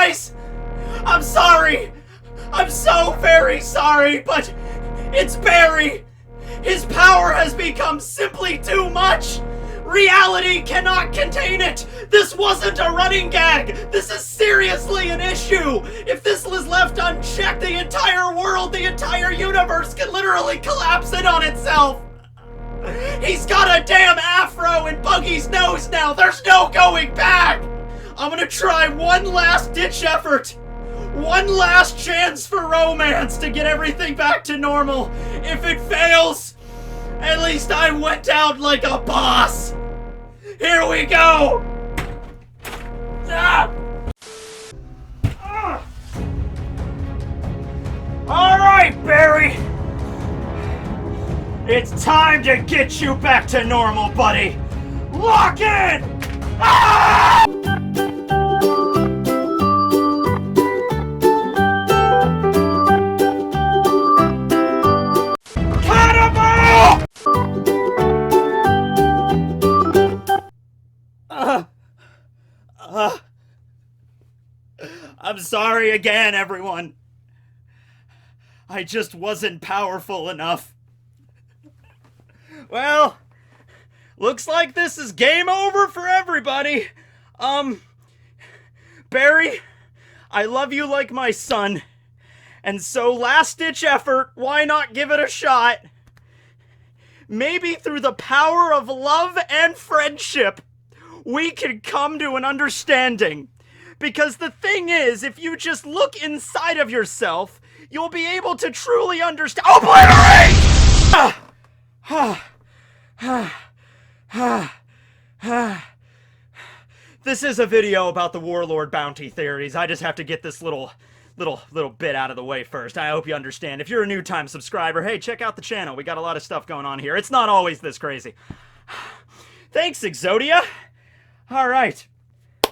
guys! I'm sorry! I'm so very sorry, but it's Barry! His power has become simply too much! Reality cannot contain it! This wasn't a running gag! This is seriously an issue! If this was left unchecked, the entire world, the entire universe could literally collapse in on itself! He's got a damn afro in Buggy's nose now! There's no going back! I'm gonna try one last ditch effort! One last chance for romance to get everything back to normal! If it fails, at least I went out like a boss! Here we go! Ah! Ah! Alright, Barry! It's time to get you back to normal, buddy! Lock in! Ah! I'm sorry again, everyone. I just wasn't powerful enough. Well, looks like this is game over for everybody. Barry, I love you like my son. And so last-ditch effort, why not give it a shot? Maybe through the power of love and friendship, we can come to an understanding. Because the thing is, if you just look inside of yourself, you'll be able to truly understand— OBLITERATE! This is a video about the Warlord bounty theories. I just have to get this little bit out of the way first. I hope you understand. If you're a new-time subscriber, hey, check out the channel. We got a lot of stuff going on here. It's not always this crazy. Thanks, Exodia. Alright.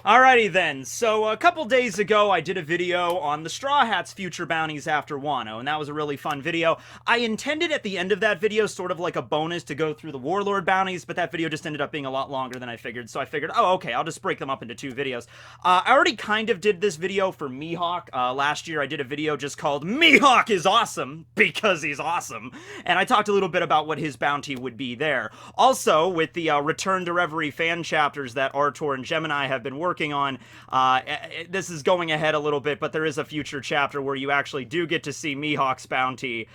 Alrighty then, so a couple days ago I did a video on the Straw Hats' future bounties after Wano, and that was a really fun video. I intended at the end of that video sort of like a bonus to go through the Warlord bounties, but that video just ended up being a lot longer than I figured, so I figured, oh, okay, I'll just break them up into 2 videos. I already kind of did this video for Mihawk. Last year I did a video just called Mihawk is Awesome, because he's awesome, and I talked a little bit about what his bounty would be there. Also, with the Return to Reverie fan chapters that Artor and Gemini have been working on. This is going ahead a little bit, but there is a future chapter where you actually do get to see Mihawk's bounty,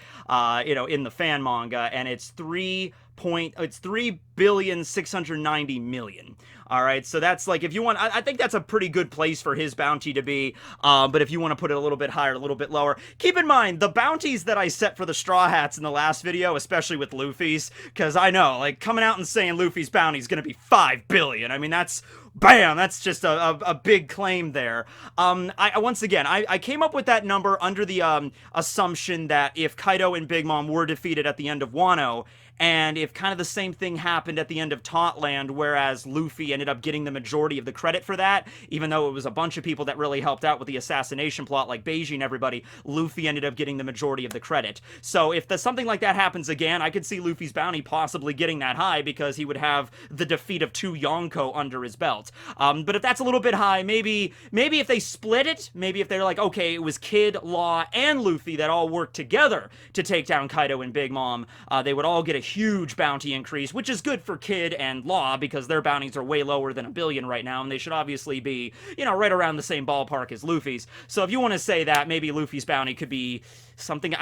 you know, in the fan manga, and it's 3,690,000,000. Alright, so that's like, if you want, I think that's a pretty good place for his bounty to be, but if you want to put it a little bit higher, a little bit lower, keep in mind, the bounties that I set for the Straw Hats in the last video, especially with Luffy's, because I know, like, coming out and saying Luffy's bounty is going to be 5 billion, I mean, that's, bam, that's just a big claim there. Once again, I came up with that number under the, assumption that if Kaido and Big Mom were defeated at the end of Wano, and if kind of the same thing happened at the end of Tautland, whereas Luffy ended up getting the majority of the credit for that, even though it was a bunch of people that really helped out with the assassination plot, like Beiji and everybody, Luffy ended up getting the majority of the credit. So if something like that happens again, I could see Luffy's bounty possibly getting that high, because he would have the defeat of 2 Yonko under his belt. But if that's a little bit high, maybe if they split it, maybe if they're like, okay, it was Kid, Law, and Luffy that all worked together to take down Kaido and Big Mom, they would all get a huge bounty increase, which is good for Kid and Law, because their bounties are way lower than 1 billion right now, and they should obviously be, you know, right around the same ballpark as Luffy's. So if you want to say that, maybe Luffy's bounty could be something,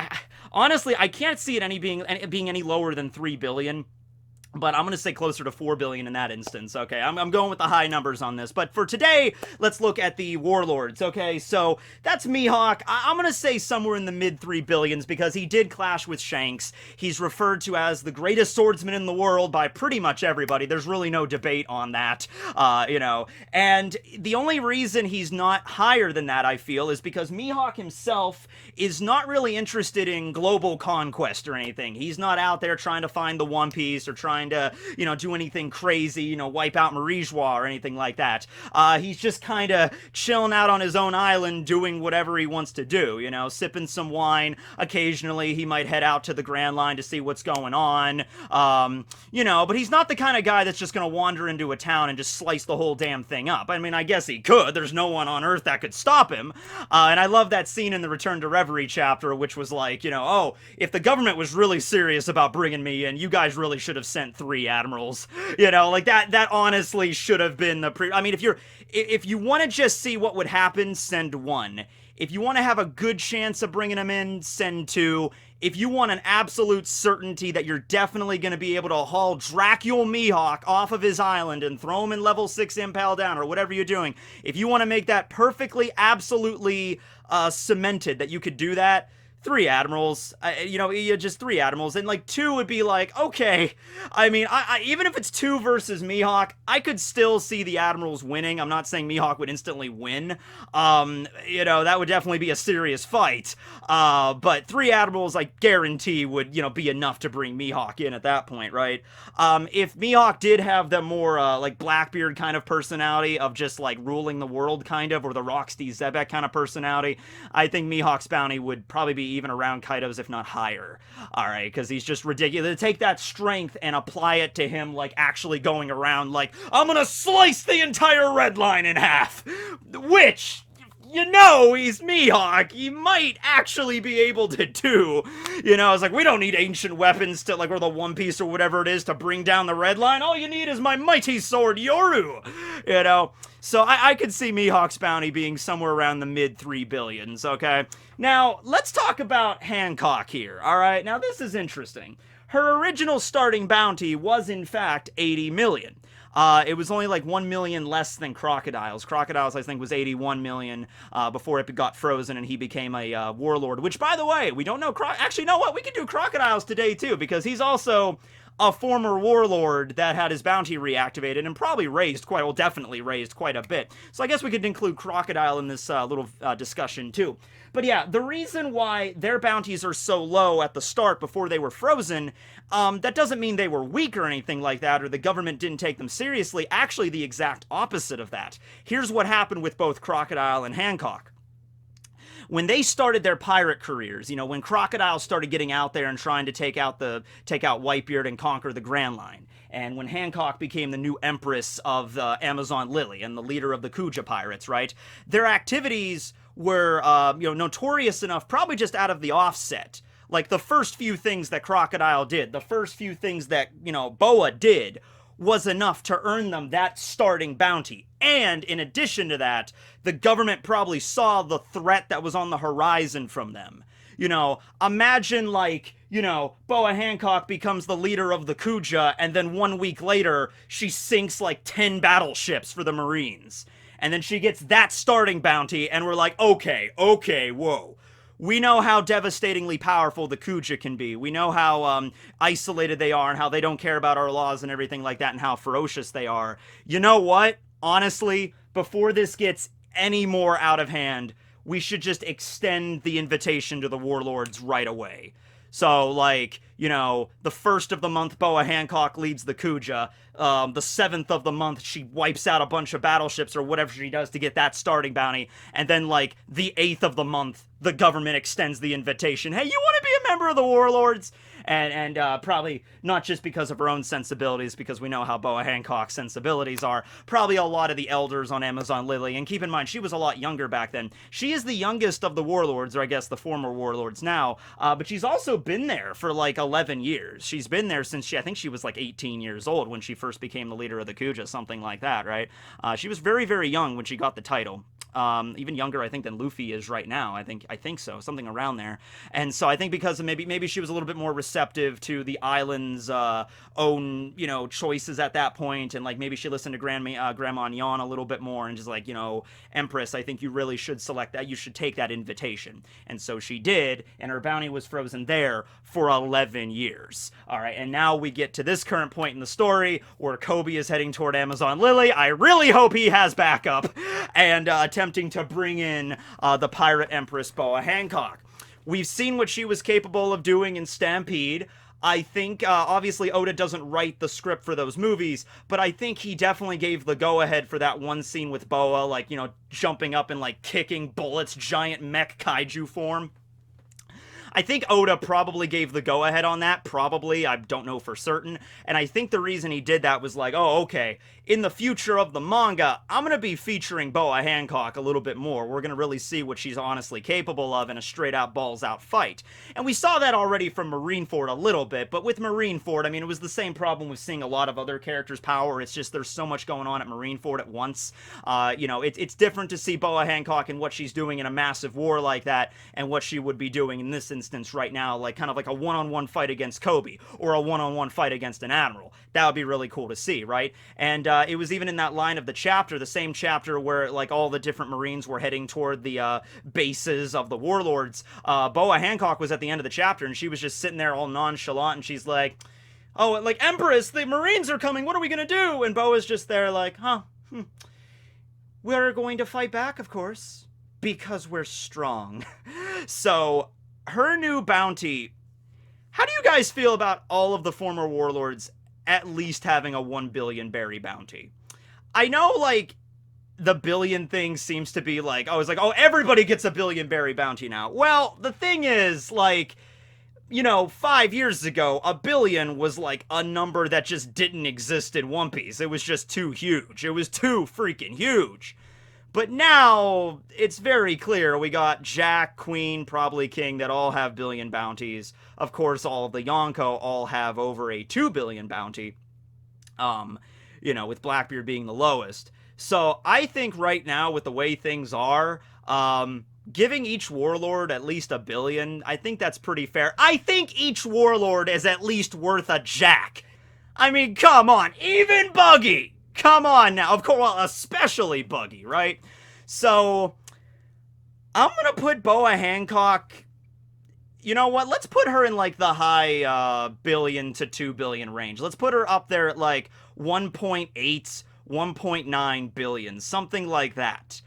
honestly, I can't see it being any lower than 3 billion. But I'm going to say closer to 4 billion in that instance, okay? I'm going with the high numbers on this. But for today, let's look at the Warlords, okay? So that's Mihawk. I'm going to say somewhere in the mid 3 billions, because he did clash with Shanks. He's referred to as the greatest swordsman in the world by pretty much everybody. There's really no debate on that, you know. And the only reason he's not higher than that, I feel, is because Mihawk himself is not really interested in global conquest or anything. He's not out there trying to find the One Piece or trying trying to, you know, do anything crazy, you know, wipe out Marijois or anything like that. He's just kind of chilling out on his own island, doing whatever he wants to do, you know, sipping some wine. Occasionally, he might head out to the Grand Line to see what's going on, you know, but he's not the kind of guy that's just going to wander into a town and just slice the whole damn thing up. I mean, I guess he could. There's no one on Earth that could stop him. And I love that scene in the Return to Reverie chapter, which was like, you know, oh, if the government was really serious about bringing me in, you guys really should have sent 3 admirals. You know, like that honestly should have been the I mean, if you want to just see what would happen, send 1. If you want to have a good chance of bringing him in, send 2. If you want an absolute certainty that you're definitely going to be able to haul Dracule Mihawk off of his island and throw him in level 6 Impale Down or whatever you're doing, if you want to make that perfectly, absolutely cemented that you could do that, 3 admirals, you know, just 3 admirals, and like 2 would be like, okay, I mean, I even if it's 2 versus Mihawk, I could still see the admirals winning. I'm not saying Mihawk would instantly win, you know, that would definitely be a serious fight, but 3 admirals, I guarantee, would, you know, be enough to bring Mihawk in at that point, right? If Mihawk did have the more, like, Blackbeard kind of personality of just, like, ruling the world, kind of, or the Rocksteady Zebek kind of personality, I think Mihawk's bounty would probably be even around Kaido's, if not higher. Alright, because he's just ridiculous. To take that strength and apply it to him, like, actually going around, like, I'm gonna slice the entire Red Line in half! Which, you know, he's Mihawk. He might actually be able to do. You know, it's like, we don't need ancient weapons to, like, or the One Piece or whatever it is to bring down the Red Line. All you need is my mighty sword, Yoru. You know? So I could see Mihawk's bounty being somewhere around the mid 3 billions, okay? Now, let's talk about Hancock here, alright? Now, this is interesting. Her original starting bounty was, in fact, 80 million. It was only like 1 million less than Crocodile's. Crocodile's, I think, was 81 million before it got frozen and he became a Warlord. Which, by the way, we don't know. Actually, you know what? We could do Crocodile's today, too, because he's also a former Warlord that had his bounty reactivated and probably raised quite, well, definitely raised quite a bit. So I guess we could include Crocodile in this little discussion, too. But yeah, the reason why their bounties are so low at the start before they were frozen, that doesn't mean they were weak or anything like that, or the government didn't take them seriously. Actually, the exact opposite of that. Here's what happened with both Crocodile and Hancock. When they started their pirate careers, you know, when Crocodile started getting out there and trying to take out Whitebeard and conquer the Grand Line, and when Hancock became the new empress of the Amazon Lily and the leader of the Kuja pirates, right? Their activities were, you know, notorious enough, probably just out of the offset. Like, the first few things that Crocodile did, the first few things that, you know, Boa did, was enough to earn them that starting bounty. And in addition to that, the government probably saw the threat that was on the horizon from them. You know, imagine, like, you know, Boa Hancock becomes the leader of the Kuja, and then 1 week later, she sinks like 10 battleships for the Marines. And then she gets that starting bounty, and we're like, okay, whoa. We know how devastatingly powerful the Kuja can be. We know how isolated they are and how they don't care about our laws and everything like that and how ferocious they are. You know what? Honestly, before this gets any more out of hand, we should just extend the invitation to the Warlords right away. So, like, you know, the 1st of the month, Boa Hancock leads the Kuja. The 7th of the month, she wipes out a bunch of battleships or whatever she does to get that starting bounty. And then, like, the 8th of the month, the government extends the invitation. Hey, you want to be a member of the Warlords? And probably not just because of her own sensibilities, because we know how Boa Hancock's sensibilities are. Probably a lot of the elders on Amazon Lily. And keep in mind, she was a lot younger back then. She is the youngest of the Warlords, or I guess the former Warlords now. But she's also been there for like 11 years. She's been there since I think she was like 18 years old when she first became the leader of the Kuja, something like that, right? She was very, very young when she got the title. Even younger, I think, than Luffy is right now. I think so, something around there. And so I think because of maybe she was a little bit more receptive to the island's own, you know, choices at that point, and like maybe she listened to Grandma Nyan a little bit more, and just like, you know, Empress, I think you really should select that. You should take that invitation. And so she did, and her bounty was frozen there for 11 years. All right, and now we get to this current point in the story where Kobe is heading toward Amazon Lily. I really hope he has backup, and attempting to bring in the Pirate Empress Boa Hancock. We've seen what she was capable of doing in Stampede. I think, obviously, Oda doesn't write the script for those movies, but I think he definitely gave the go-ahead for that one scene with Boa, like, you know, jumping up and, like, kicking bullets, giant mech kaiju form. I think Oda probably gave the go-ahead on that, probably, I don't know for certain, and I think the reason he did that was like, oh, okay, in the future of the manga, I'm gonna be featuring Boa Hancock a little bit more. We're gonna really see what she's honestly capable of in a straight-out balls-out fight. And we saw that already from Marineford a little bit, but with Marineford, I mean, it was the same problem with seeing a lot of other characters' power. It's just there's so much going on at Marineford at once. You know, it's different to see Boa Hancock and what she's doing in a massive war like that, and what she would be doing in this instance right now, like kind of like a one-on-one fight against Kobe, or a one-on-one fight against an admiral. That would be really cool to see, right? And it was even in that line of the chapter, the same chapter where like all the different Marines were heading toward the bases of the Warlords. Boa Hancock was at the end of the chapter, and she was just sitting there all nonchalant, and she's like, oh, like, Empress, the Marines are coming, what are we gonna do? And Boa's just there like, we're going to fight back, of course, because we're strong. So, her new bounty, how do you guys feel about all of the former Warlords at least having a 1 billion berry bounty? I know, like, the billion thing seems to be like, oh, it's like, oh, everybody gets a billion berry bounty now. Well, the thing is, like, you know, 5 years ago, a billion was like a number that just didn't exist in One Piece. It was just too huge. It was too freaking huge. But now, it's very clear. We got Jack, Queen, probably King, that all have billion bounties. Of course, all of the Yonko all have over a 2 billion bounty. You know, with Blackbeard being the lowest. So, I think right now, with the way things are, giving each Warlord at least a billion, I think that's pretty fair. I think each Warlord is at least worth a Jack. I mean, come on, even Buggy! Come on now, of course, well, especially Buggy, right? So, I'm gonna put Boa Hancock, you know what, let's put her in like the high billion to 2 billion range. Let's put her up there at like 1.8, 1.9 billion, something like that.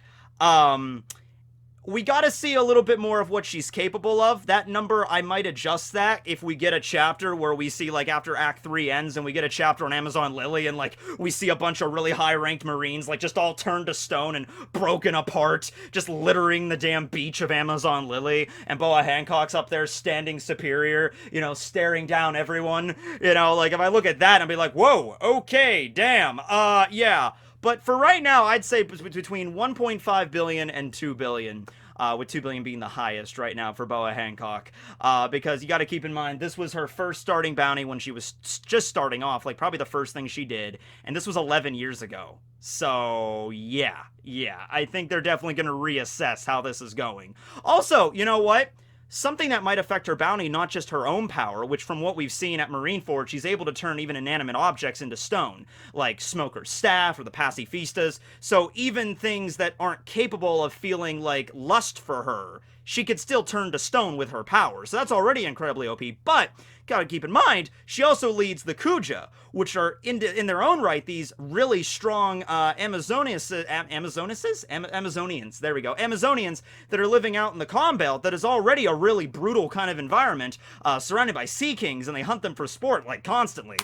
We gotta see a little bit more of what she's capable of. That number, I might adjust that if we get a chapter where we see, like, after Act 3 ends and we get a chapter on Amazon Lily and, like, we see a bunch of really high-ranked Marines, like, just all turned to stone and broken apart, just littering the damn beach of Amazon Lily, and Boa Hancock's up there standing superior, you know, staring down everyone. You know, like, if I look at that and be like, whoa, okay, damn, yeah. But for right now, I'd say between 1.5 billion and 2 billion, with 2 billion being the highest right now for Boa Hancock. Because you got to keep in mind, this was her first starting bounty when she was just starting off, like probably the first thing she did, and this was 11 years ago. So, yeah, I think they're definitely going to reassess how this is going. Also, you know what? Something that might affect her bounty, not just her own power, which from what we've seen at Marineford, she's able to turn even inanimate objects into stone, like Smoker's staff or the pacifistas. So even things that aren't capable of feeling like lust for her, she could still turn to stone with her power. So that's already incredibly OP, but gotta keep in mind, she also leads the Kuja, which are in their own right these really strong Amazonians, there we go, Amazonians that are living out in the Calm Belt that is already a really brutal kind of environment, surrounded by sea kings, and they hunt them for sport, like, constantly.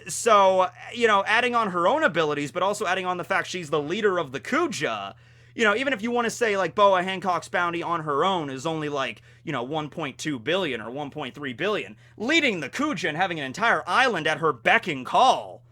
So, you know, adding on her own abilities, but also adding on the fact she's the leader of the Kuja, you know, even if you want to say, like, Boa Hancock's bounty on her own is only, like, you know, 1.2 billion or 1.3 billion, leading the Kuja and having an entire island at her beck and call,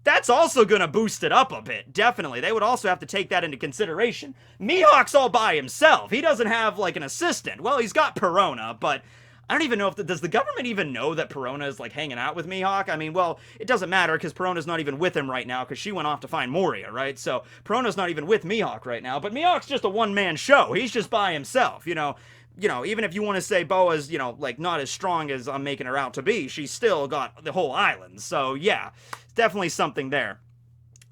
that's also gonna boost it up a bit, definitely. They would also have to take that into consideration. Mihawk's all by himself. He doesn't have, like, an assistant. Well, he's got Perona, but I don't even know if does the government even know that Perona is, like, hanging out with Mihawk? I mean, well, it doesn't matter, because Perona's not even with him right now, because she went off to find Moria, right? So, Perona's not even with Mihawk right now, but Mihawk's just a one-man show. He's just by himself, you know, even if you want to say Boa's, you know, like, not as strong as I'm making her out to be, she's still got the whole island. So, yeah, definitely something there.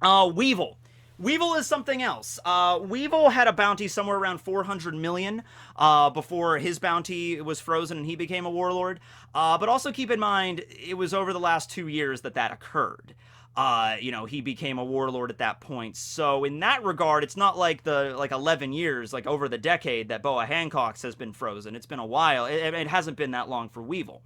Weevil. Weevil is something else. Weevil had a bounty somewhere around 400 million before his bounty was frozen and he became a warlord. But also keep in mind, it was over the last 2 years that occurred. You know, he became a warlord at that point. So in that regard, it's not like the 11 years, like over the decade that Boa Hancock's has been frozen. It's been a while. It hasn't been that long for Weevil.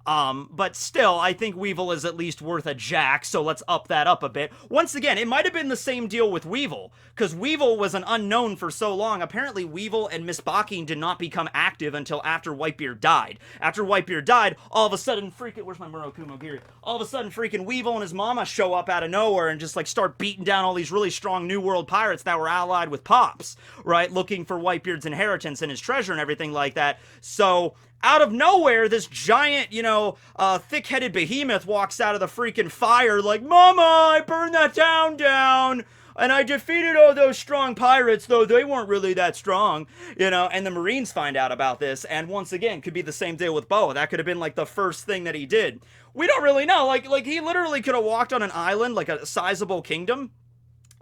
But still, I think Weevil is at least worth a jack, so let's up that up a bit. Once again, it might have been the same deal with Weevil, because Weevil was an unknown for so long. Apparently, Weevil and Miss Baking did not become active until after Whitebeard died. After Whitebeard died, all of a sudden, freaking, where's my Murokumo Giri? All of a sudden, freaking Weevil and his mama show up out of nowhere and just, like, start beating down all these really strong New World pirates that were allied with Pops, right? Looking for Whitebeard's inheritance and his treasure and everything like that. So, out of nowhere, this giant, you know, thick-headed behemoth walks out of the freaking fire like, Mama, I burned that town down, and I defeated all those strong pirates, though they weren't really that strong, you know, and the Marines find out about this, and once again, could be the same deal with Boa. That could have been, like, the first thing that he did. We don't really know. Like he literally could have walked on an island, like a sizable kingdom,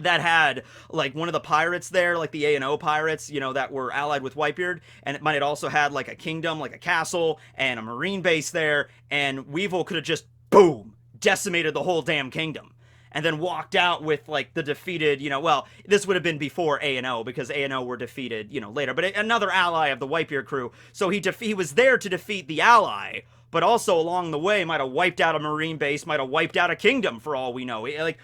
that had, like, one of the pirates there, like the A&O pirates, you know, that were allied with Whitebeard, and it might have also had, like, a kingdom, like a castle, and a marine base there, and Weevil could have just, boom, decimated the whole damn kingdom, and then walked out with, like, the defeated, you know, well, this would have been before A&O, because A&O were defeated, you know, later, but another ally of the Whitebeard crew, so he was there to defeat the ally, but also along the way might have wiped out a marine base, might have wiped out a kingdom for all we know. Like,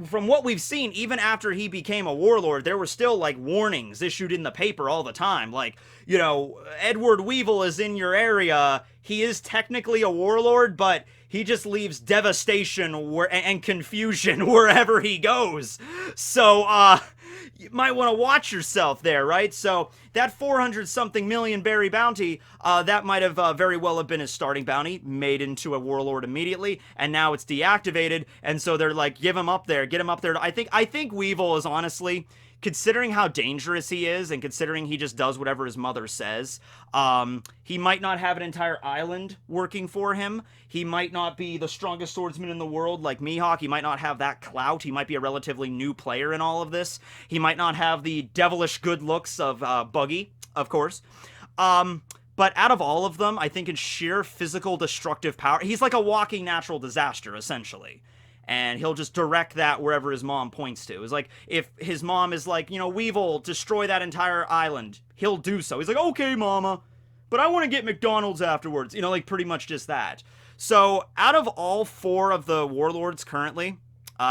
from what we've seen, even after he became a warlord, there were still, like, warnings issued in the paper all the time. Like, you know, Edward Weevil is in your area. He is technically a warlord, but he just leaves devastation and confusion wherever he goes. So, you might want to watch yourself there, right? So that 400-something million berry bounty, that might have very well have been his starting bounty, made into a warlord immediately, and now it's deactivated, and so they're like, give him up there, get him up there. I think Weevil is honestly, considering how dangerous he is, and considering he just does whatever his mother says, he might not have an entire island working for him. He might not be the strongest swordsman in the world like Mihawk. He might not have that clout. He might be a relatively new player in all of this. He might not have the devilish good looks of Buggy, of course. But out of all of them, I think in sheer physical destructive power, he's like a walking natural disaster, essentially. And he'll just direct that wherever his mom points to. It's like, if his mom is like, you know, Weevil, destroy that entire island, he'll do so. He's like, okay, mama, but I want to get McDonald's afterwards. You know, like, pretty much just that. So, out of all 4 of the warlords currently,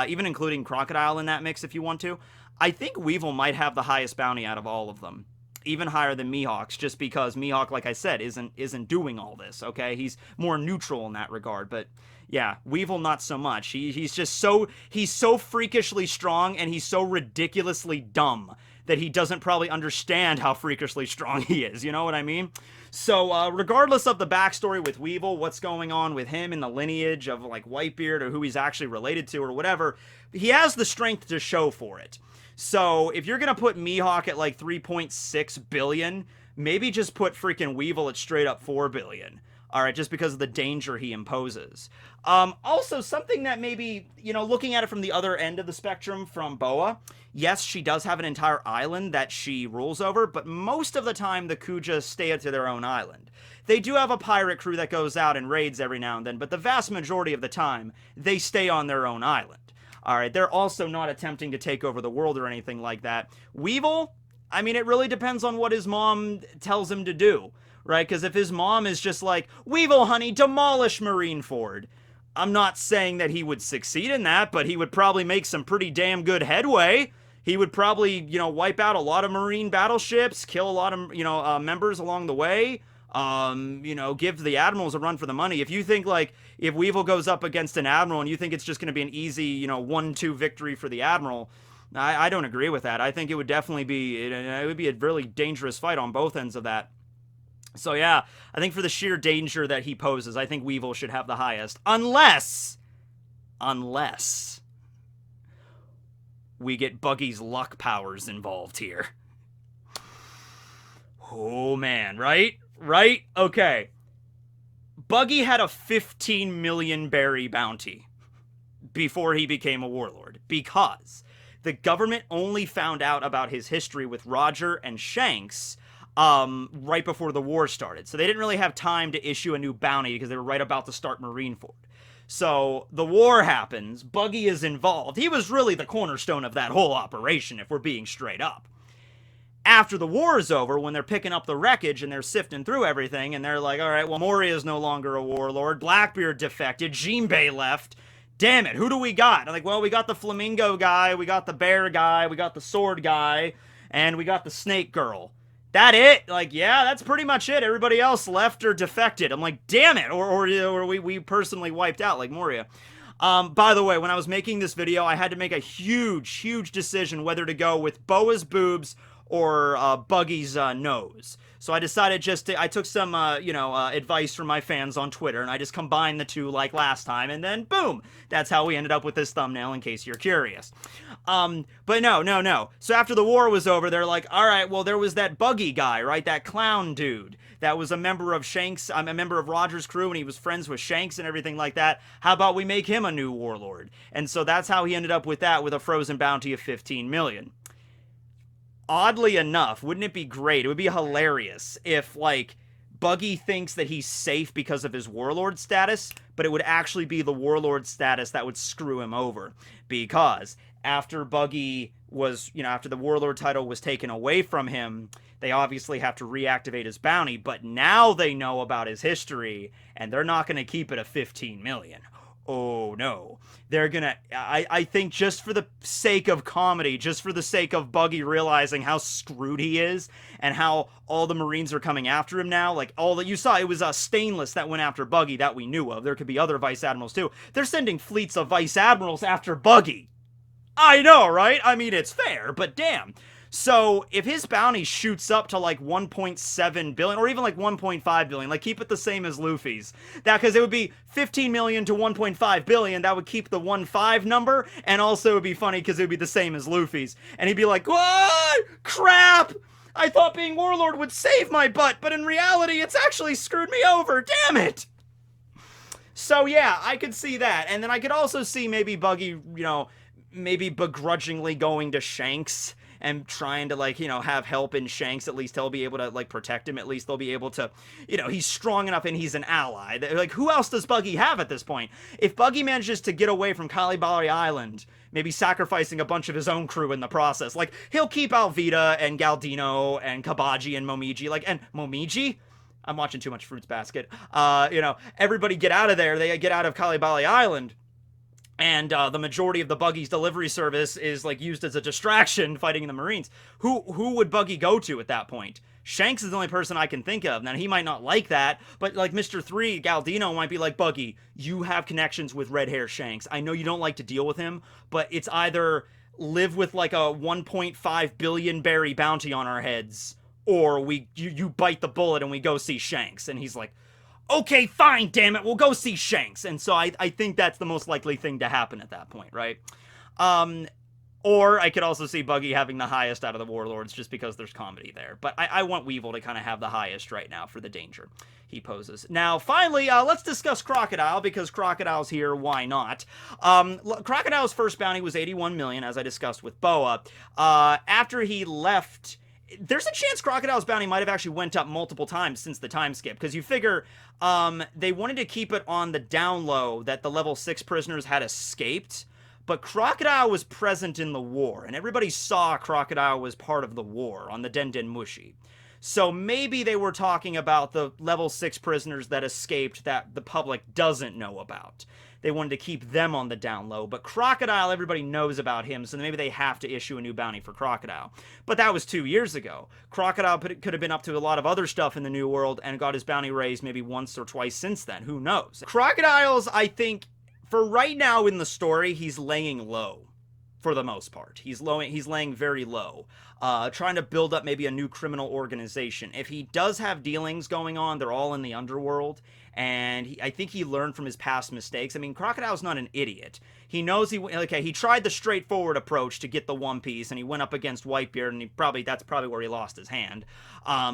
even including Crocodile in that mix if you want to, I think Weevil might have the highest bounty out of all of them. Even higher than Mihawk's, just because Mihawk, like I said, isn't doing all this, okay? He's more neutral in that regard, but yeah, Weevil not so much. He's so freakishly strong, and he's so ridiculously dumb that he doesn't probably understand how freakishly strong he is, you know what I mean? So, regardless of the backstory with Weevil, what's going on with him in the lineage of, like, Whitebeard, or who he's actually related to, or whatever, he has the strength to show for it. So, if you're gonna put Mihawk at, like, 3.6 billion, maybe just put freaking Weevil at straight up 4 billion. Alright, just because of the danger he imposes. Also, something that maybe, you know, looking at it from the other end of the spectrum from Boa, yes, she does have an entire island that she rules over, but most of the time the Kuja stay to their own island. They do have a pirate crew that goes out and raids every now and then, but the vast majority of the time, they stay on their own island. Alright, they're also not attempting to take over the world or anything like that. Weevil, I mean, it really depends on what his mom tells him to do. Right, because if his mom is just like, Weevil, honey, demolish Marineford. I'm not saying that he would succeed in that, but he would probably make some pretty damn good headway. He would probably, you know, wipe out a lot of Marine battleships, kill a lot of, you know, members along the way. You know, give the admirals a run for the money. If you think, like, if Weevil goes up against an admiral and you think it's just going to be an easy, you know, 1-2 victory for the admiral, I don't agree with that. I think it would definitely be, it would be a really dangerous fight on both ends of that. So yeah, I think for the sheer danger that he poses, I think Weevil should have the highest. Unless we get Buggy's luck powers involved here. Oh man, right? Right? Okay. Buggy had a 15 million berry bounty before he became a warlord, because the government only found out about his history with Roger and Shanks right before the war started. So they didn't really have time to issue a new bounty because they were right about to start Marineford. So the war happens, Buggy is involved. He was really the cornerstone of that whole operation, if we're being straight up. After the war is over, when they're picking up the wreckage and they're sifting through everything, and they're like, all right, well, Moria's no longer a warlord, Blackbeard defected, Jinbei left, damn it, who do we got? I'm like, well, we got the flamingo guy, we got the bear guy, we got the sword guy, and we got the snake girl. That it? Like, yeah, that's pretty much it. Everybody else left or defected. I'm like, damn it, or we personally wiped out like Moria. By the way, when I was making this video, I had to make a huge decision whether to go with Boa's boobs or Buggy's nose. So I decided I took some, advice from my fans on Twitter, and I just combined the two like last time, and then boom! That's how we ended up with this thumbnail, in case you're curious. But no. So after the war was over, they're like, all right, well, there was that Buggy guy, right? That clown dude that was a member of Shanks, a member of Roger's crew, and he was friends with Shanks and everything like that. How about we make him a new warlord? And so that's how he ended up with that, with a frozen bounty of 15 million. Oddly enough, wouldn't it be great? It would be hilarious if, like, Buggy thinks that he's safe because of his warlord status, but it would actually be the warlord status that would screw him over. Because after Buggy was, after the warlord title was taken away from him, they obviously have to reactivate his bounty, but now they know about his history, and they're not going to keep it at 15 million. Oh no, they're gonna, I think just for the sake of comedy, just for the sake of Buggy realizing how screwed he is and how all the Marines are coming after him now, like all that you saw, it was Stainless that went after Buggy that we knew of. There could be other Vice Admirals too. They're sending fleets of Vice Admirals after Buggy. I know, right? I mean, it's fair, but damn. So if his bounty shoots up to like 1.7 billion or even like 1.5 billion, like keep it the same as Luffy's, that because it would be 15 million to 1.5 billion, that would keep the 1.5 number, and also it would be funny because it would be the same as Luffy's, and he'd be like, what? Crap! I thought being Warlord would save my butt, but in reality it's actually screwed me over, damn it! So yeah, I could see that, and then I could also see maybe Buggy, maybe begrudgingly going to Shanks and trying to, like, have help in Shanks. At least he'll be able to, like, protect him. At least they'll be able to, he's strong enough and he's an ally. Like, who else does Buggy have at this point? If Buggy manages to get away from Kalibari Island, maybe sacrificing a bunch of his own crew in the process, like, he'll keep Alvida and Galdino and Kabaji and Momiji, like, and Momiji? I'm watching too much Fruits Basket. Everybody get out of there. They get out of Kalibali Island. And the majority of the Buggy's delivery service is, like, used as a distraction fighting the Marines. Who would Buggy go to at that point? Shanks is the only person I can think of. Now, he might not like that, but, like, Mr. 3, Galdino, might be like, Buggy, you have connections with Red Hair Shanks. I know you don't like to deal with him, but it's either live with, like, a 1.5 billion berry bounty on our heads, or you bite the bullet and we go see Shanks. And he's like, okay, fine, damn it, we'll go see Shanks. And so I think that's the most likely thing to happen at that point, right? Or I could also see Buggy having the highest out of the Warlords just because there's comedy there. But I want Weevil to kind of have the highest right now for the danger he poses. Now, finally, let's discuss Crocodile, because Crocodile's here, why not? Crocodile's first bounty was 81 million, as I discussed with Boa. After he left, there's a chance Crocodile's bounty might have actually went up multiple times since the time skip, because you figure they wanted to keep it on the down low that the level 6 prisoners had escaped, but Crocodile was present in the war, and everybody saw Crocodile was part of the war on the Den Den Mushi. So maybe they were talking about the level 6 prisoners that escaped that the public doesn't know about. They wanted to keep them on the down low, but Crocodile, everybody knows about him, so maybe they have to issue a new bounty for Crocodile. But that was 2 years ago. Crocodile could have been up to a lot of other stuff in the New World and got his bounty raised maybe once or twice since then. Who knows? Crocodile's, I think, for right now in the story, he's laying low. For the most part. He's laying very low. Trying to build up maybe a new criminal organization. If he does have dealings going on, they're all in the underworld. And I think he learned from his past mistakes. I mean, Crocodile's not an idiot. He knows he tried the straightforward approach to get the One Piece, and he went up against Whitebeard, and that's probably where he lost his hand.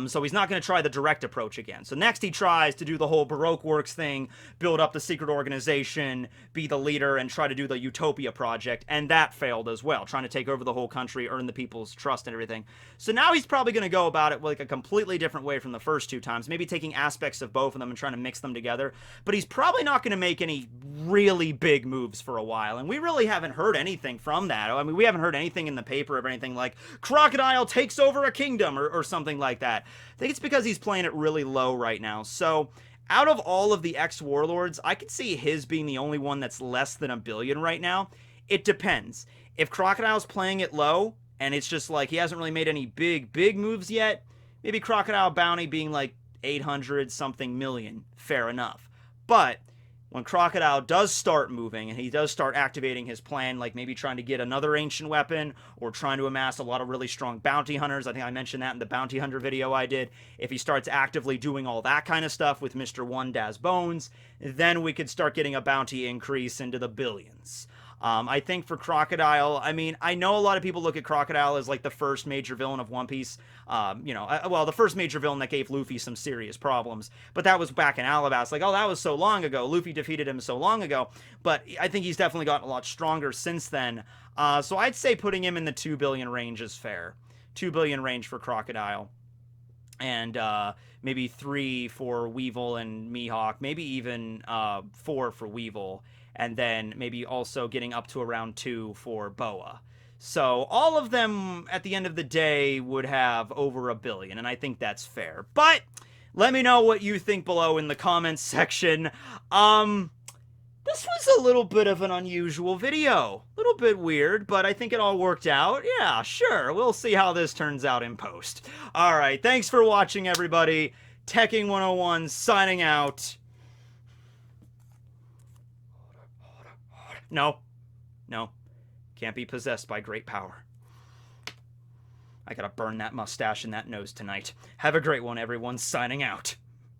So he's not going to try the direct approach again. So next he tries to do the whole Baroque Works thing, build up the secret organization, be the leader, and try to do the Utopia project, and that failed as well, trying to take over the whole country, earn the people's trust and everything. So now he's probably going to go about it like a completely different way from the first two times, maybe taking aspects of both of them and trying to mix them together, but he's probably not going to make any really big moves for a while. Crocodile, and we really haven't heard anything from that. I mean, we haven't heard anything in the paper of anything like Crocodile takes over a kingdom or something like that. I think it's because he's playing it really low right now. So out of all of the ex-Warlords, I could see his being the only one that's less than 1 billion right now. It depends. If Crocodile's playing it low, and it's just like he hasn't really made any big moves yet, maybe Crocodile bounty being like 800 something million, fair enough. But when Crocodile does start moving and he does start activating his plan, like maybe trying to get another ancient weapon or trying to amass a lot of really strong bounty hunters, I think I mentioned that in the bounty hunter video I did. If he starts actively doing all that kind of stuff with Mr. One Daz Bones, then we could start getting a bounty increase into the billions. I think for Crocodile, I mean, I know a lot of people look at Crocodile as like the first major villain of One Piece. Well, the first major villain that gave Luffy some serious problems. But that was back in Alabasta. Like, oh, that was so long ago. Luffy defeated him so long ago. But I think he's definitely gotten a lot stronger since then. So I'd say putting him in the 2 billion range is fair. 2 billion range for Crocodile. And maybe 3 for Weevil and Mihawk. Maybe even 4 for Weevil. And then maybe also getting up to around 2 for Boa. So all of them, at the end of the day, would have over 1 billion, and I think that's fair. But let me know what you think below in the comments section. This was a little bit of an unusual video. A little bit weird, but I think it all worked out. Yeah, sure. We'll see how this turns out in post. All right, thanks for watching, everybody. Tekking101 signing out. No. Can't be possessed by great power. I gotta burn that mustache and that nose tonight. Have a great one, everyone. Signing out.